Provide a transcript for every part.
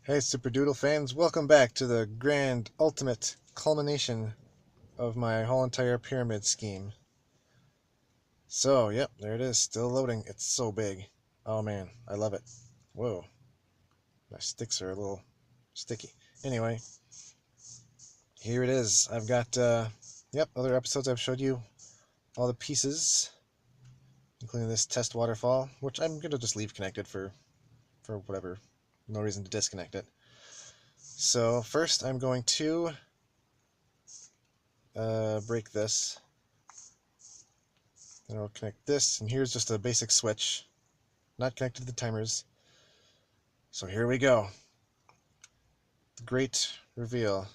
Hey SuperDoodle fans, welcome back to the grand ultimate culmination of my whole entire pyramid scheme. So, yep, there it is, still loading. It's so big. Oh man, I love it. Whoa, my sticks are a little sticky. Anyway, here it is. I've got, other episodes I've showed you all the pieces, including this test waterfall, which I'm going to just leave connected for whatever. No reason to disconnect it. So first I'm going to break this. Then I'll connect this, and here's just a basic switch, not connected to the timers. So here we go. The great reveal.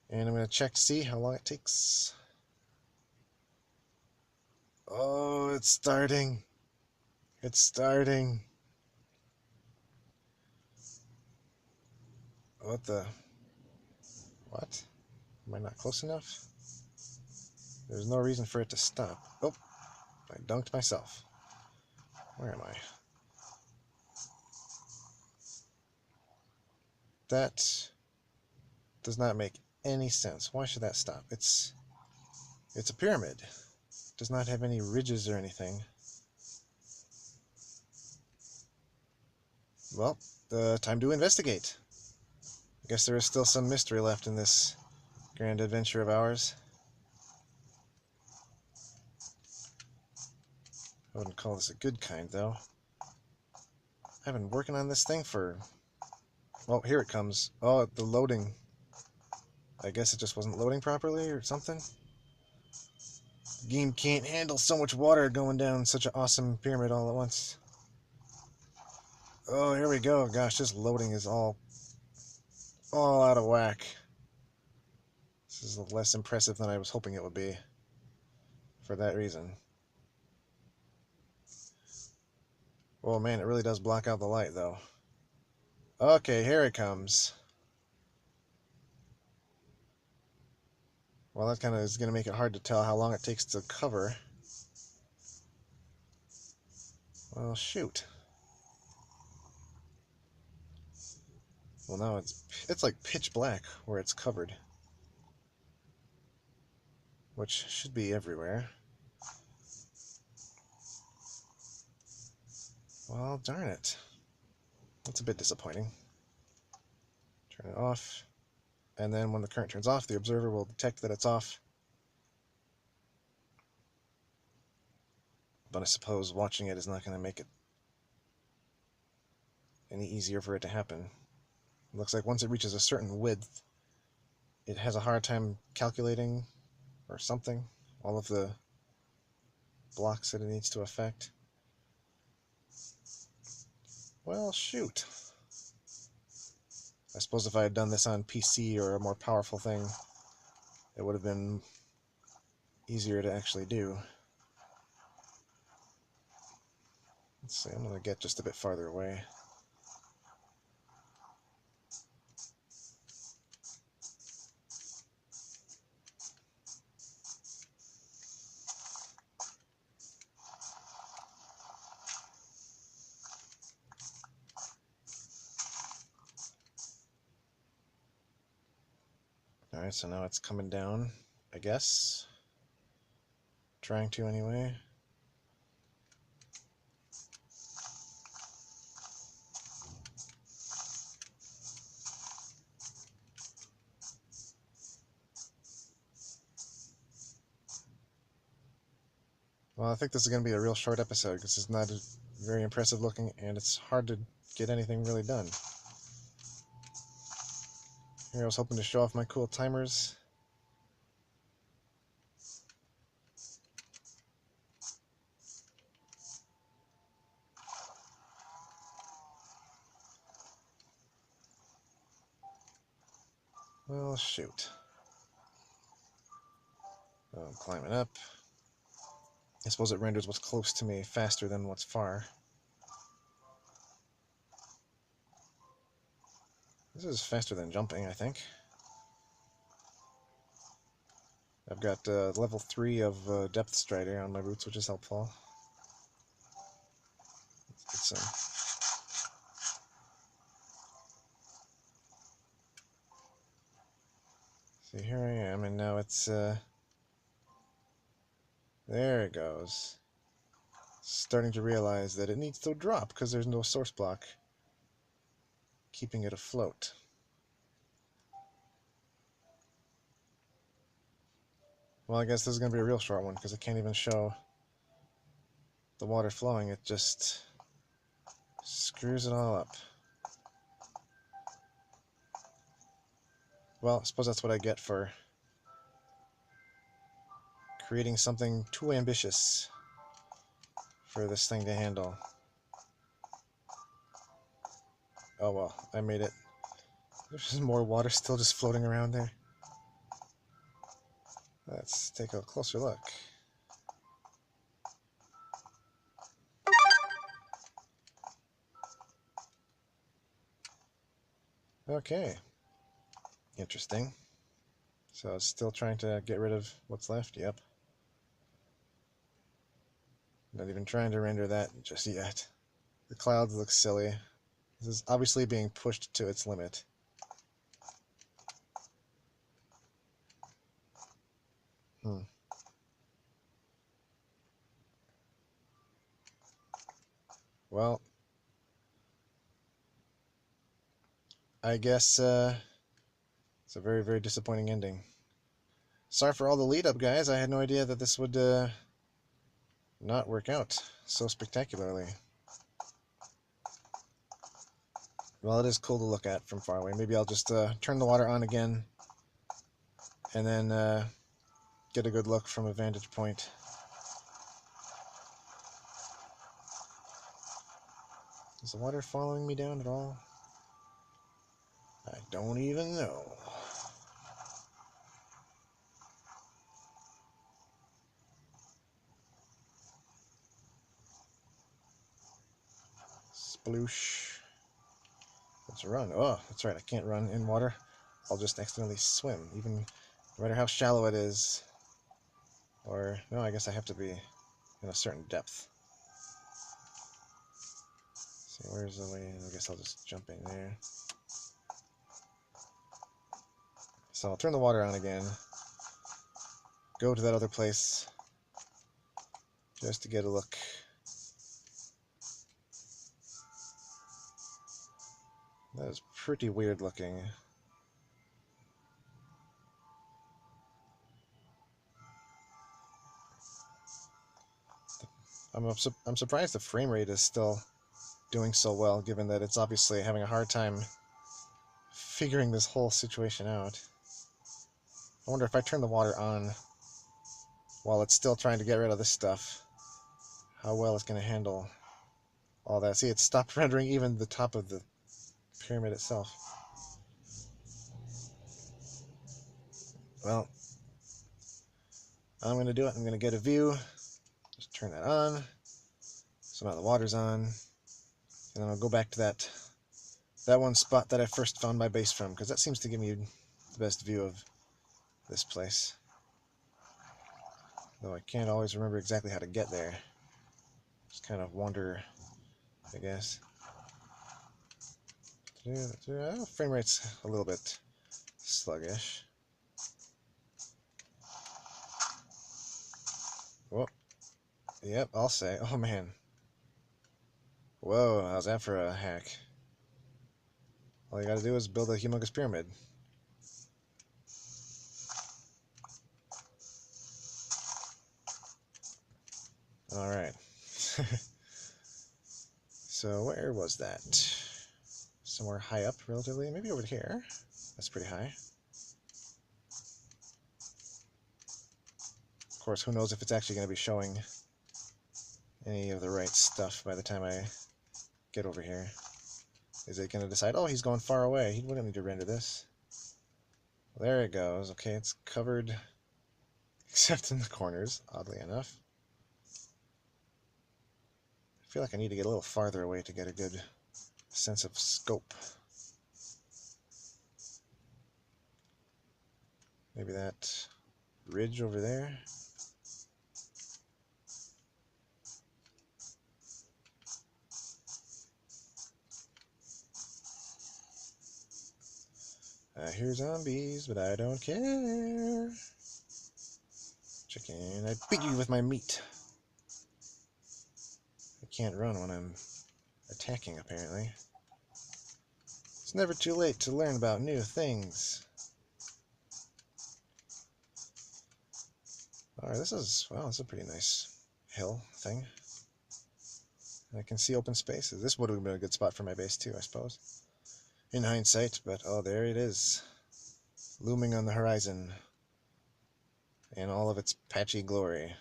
And I'm going to check to see how long it takes. Oh, it's starting. It's starting. What the? What? Am I not close enough? There's no reason for it to stop. Oh, I dunked myself. Where am I? That does not make any sense. Why should that stop? It's a pyramid. It does not have any ridges or anything. Well, time to investigate. I guess there is still some mystery left in this grand adventure of ours. I wouldn't call this a good kind, though. I've been working on this thing for... Oh, here it comes. Oh, the loading. I guess it just wasn't loading properly or something. The game can't handle so much water going down such an awesome pyramid all at once. Oh, here we go. Gosh, this loading is all out of whack. This is less impressive than I was hoping it would be, for that reason. Oh man, it really does block out the light, though. Okay, here it comes. Well, that kind of is going to make it hard to tell how long it takes to cover. Well, shoot. Well, now it's like pitch black where it's covered, which should be everywhere. Well, darn it. That's a bit disappointing. Turn it off. And then when the current turns off, the observer will detect that it's off. But I suppose watching it is not going to make it any easier for it to happen. It looks like once it reaches a certain width, it has a hard time calculating, or something, all of the blocks that it needs to affect. Well, shoot. I suppose if I had done this on PC or a more powerful thing, it would have been easier to actually do. Let's see, I'm going to get just a bit farther away. Alright, so now it's coming down, I guess. Trying to, anyway. Well, I think this is going to be a real short episode, because it's not very impressive looking, and it's hard to get anything really done. Here I was hoping to show off my cool timers. Well, shoot. I'm climbing up. I suppose it renders what's close to me faster than what's far. This is faster than jumping, I think. I've got level 3 of depth strider on my roots, which is helpful. Let's get some. See, here I am, and now it's, there it goes. Starting to realize that it needs to drop because there's no source block keeping it afloat. Well, I guess this is going to be a real short one because I can't even show the water flowing. It just screws it all up. Well, I suppose that's what I get for creating something too ambitious for this thing to handle. Oh well, I made it. There's more water still just floating around there. Let's take a closer look. Okay. Interesting. So it's still trying to get rid of what's left? Yep. Not even trying to render that just yet. The clouds look silly. This is obviously being pushed to its limit. Well, I guess it's a very, very disappointing ending. Sorry for all the lead-up, guys. I had no idea that this would not work out so spectacularly. Well, it is cool to look at from far away. Maybe I'll just turn the water on again and then get a good look from a vantage point. Is the water following me down at all? I don't even know. Sploosh. Let's run. Oh, that's right. I can't run in water. I'll just accidentally swim, even no matter how shallow it is. Or, no, I guess I have to be in a certain depth. Let's see, where's the way? I guess I'll just jump in there. So I'll turn the water on again. Go to that other place just to get a look. That is pretty weird looking. I'm surprised the frame rate is still doing so well, given that it's obviously having a hard time figuring this whole situation out. I wonder if I turn the water on while it's still trying to get rid of this stuff, how well it's going to handle all that. See, it stopped rendering even the top of the pyramid itself. Well, I'm going to do it. I'm going to get a view. Just turn that on. So now the water's on. And then I'll go back to that one spot that I first found my base from, because that seems to give me the best view of this place. Though I can't always remember exactly how to get there. Just kind of wander, I guess. Frame rate's a little bit sluggish. Whoa. Yep, I'll say. Oh, man. Whoa, how's that for a hack? All you gotta do is build a humongous pyramid. Alright. So, where was that? Somewhere high up, relatively? Maybe over here? That's pretty high. Of course, who knows if it's actually going to be showing any of the right stuff by the time I get over here. Is it going to decide, oh, he's going far away, he wouldn't need to render this. Well, there it goes. Okay, it's covered except in the corners, oddly enough. I feel like I need to get a little farther away to get a good sense of scope. Maybe that ridge over there. I hear zombies, but I don't care. Chicken, I beat you with my meat. I can't run when I'm attacking, apparently. It's never too late to learn about new things. Alright, this is a pretty nice hill thing. I can see open spaces. This would have been a good spot for my base too, I suppose. In hindsight, but oh, there it is. Looming on the horizon. In all of its patchy glory.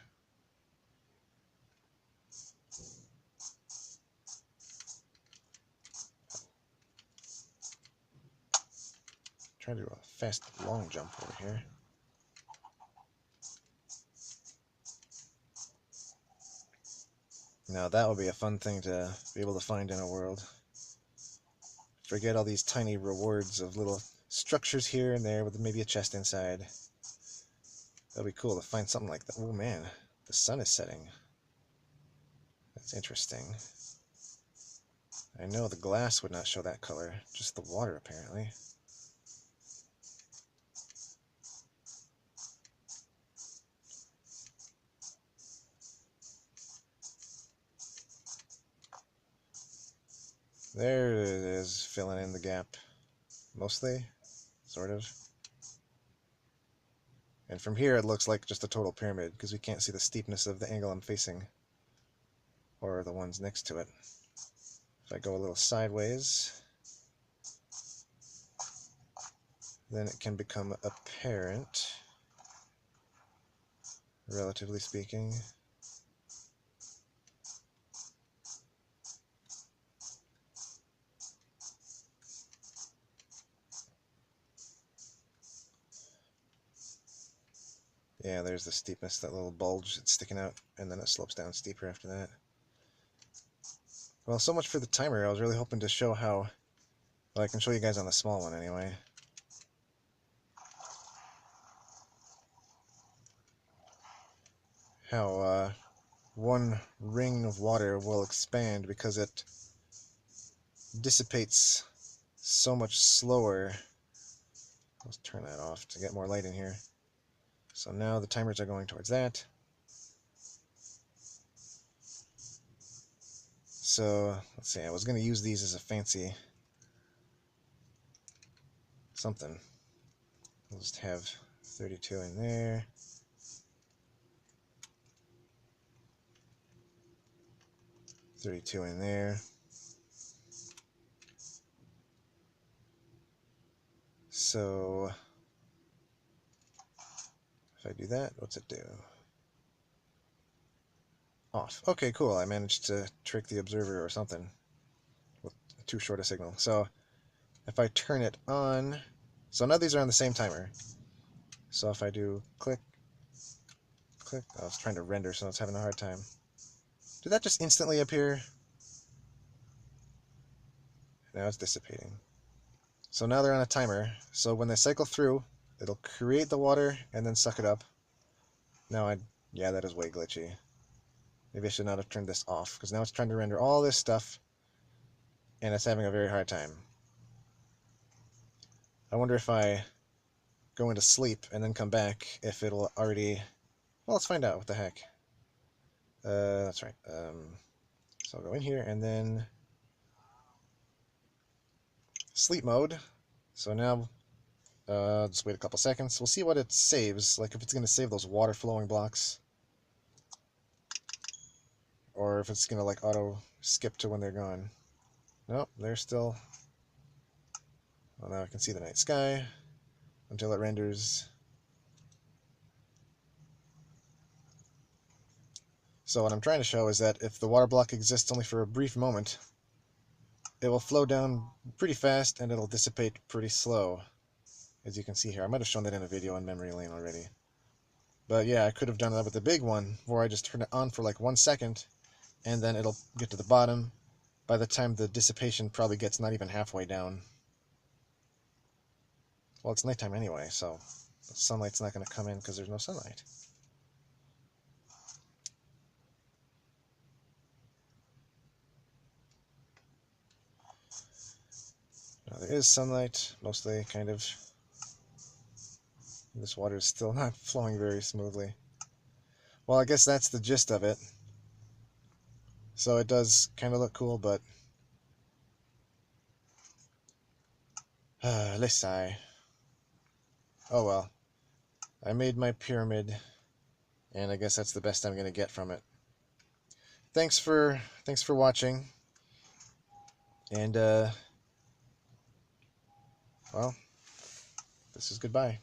Try to do a fast long jump over here. Now that would be a fun thing to be able to find in a world. Forget all these tiny rewards of little structures here and there with maybe a chest inside. That'd be cool to find something like that. Oh man, the sun is setting. That's interesting. I know the glass would not show that color, just the water apparently. There it is, filling in the gap. Mostly, sort of. And from here it looks like just a total pyramid, because we can't see the steepness of the angle I'm facing. Or the ones next to it. If I go a little sideways, then it can become apparent, relatively speaking. Yeah, there's the steepness, that little bulge that's sticking out, and then it slopes down steeper after that. Well, so much for the timer. I was really hoping to show how... Well, I can show you guys on the small one anyway. How one ring of water will expand because it dissipates so much slower. Let's turn that off to get more light in here. So now the timers are going towards that. So, let's see, I was going to use these as a fancy something. I'll just have 32 in there. $32 in there. So, if I do that, what's it do? Off. Okay, cool. I managed to trick the observer or something with too short a signal. So, if I turn it on... So now these are on the same timer. So if I do click, click... I was trying to render, so it's having a hard time. Did that just instantly appear? Now it's dissipating. So now they're on a timer. So when they cycle through, it'll create the water and then suck it up. Now yeah, that is way glitchy. Maybe I should not have turned this off, because now it's trying to render all this stuff, and it's having a very hard time. I wonder if I go into sleep and then come back, if it'll already... Well, let's find out. What the heck? That's right. So I'll go in here, and then... Sleep mode. So now, just wait a couple seconds. We'll see what it saves, like if it's going to save those water flowing blocks. Or if it's going to like auto skip to when they're gone. Nope, they're still... Well, now I can see the night sky until it renders. So what I'm trying to show is that if the water block exists only for a brief moment, it will flow down pretty fast and it'll dissipate pretty slow, as you can see here. I might have shown that in a video on memory lane already. But yeah, I could have done that with the big one, where I just turn it on for like 1 second, and then it'll get to the bottom. By the time the dissipation probably gets not even halfway down. Well, it's nighttime anyway, so the sunlight's not going to come in because there's no sunlight. Now there is sunlight, mostly, kind of. This water is still not flowing very smoothly. Well, I guess that's the gist of it. So it does kind of look cool, but let's sigh. Oh well. I made my pyramid, and I guess that's the best I'm gonna get from it. Thanks for watching, and well, this is goodbye.